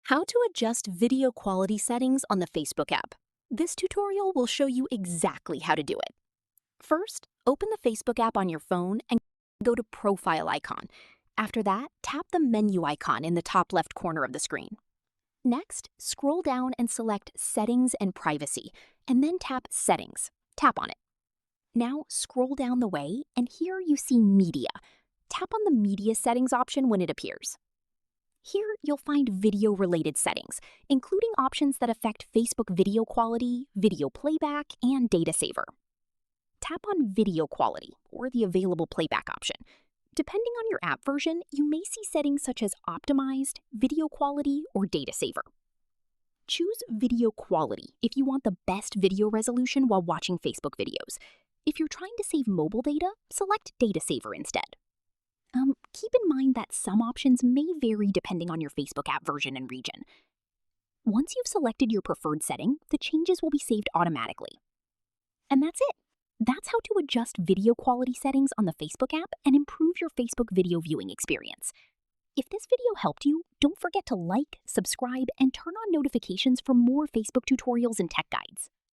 How to adjust video quality settings on the Facebook app. This tutorial will show you exactly how to do it. First, open the Facebook app on your phone and go to Profile icon. After that, tap the menu icon in the top left corner of the screen. Next, scroll down and select Settings and Privacy, and then tap Settings. Tap on it. Now scroll down the way, and here you see Media. Tap on the Media Settings option when it appears. Here, you'll find video-related settings, including options that affect Facebook video quality, video playback, and data saver. Tap on Video Quality, or the available playback option. Depending on your app version, you may see settings such as Optimized, Video Quality, or Data Saver. Choose Video Quality if you want the best video resolution while watching Facebook videos. If you're trying to save mobile data, select Data Saver instead. Keep in mind that some options may vary depending on your Facebook app version and region. Once you've selected your preferred setting, the changes will be saved automatically. And that's it. That's how to adjust video quality settings on the Facebook app and improve your Facebook video viewing experience. If this video helped you, don't forget to like, subscribe, and turn on notifications for more Facebook tutorials and tech guides.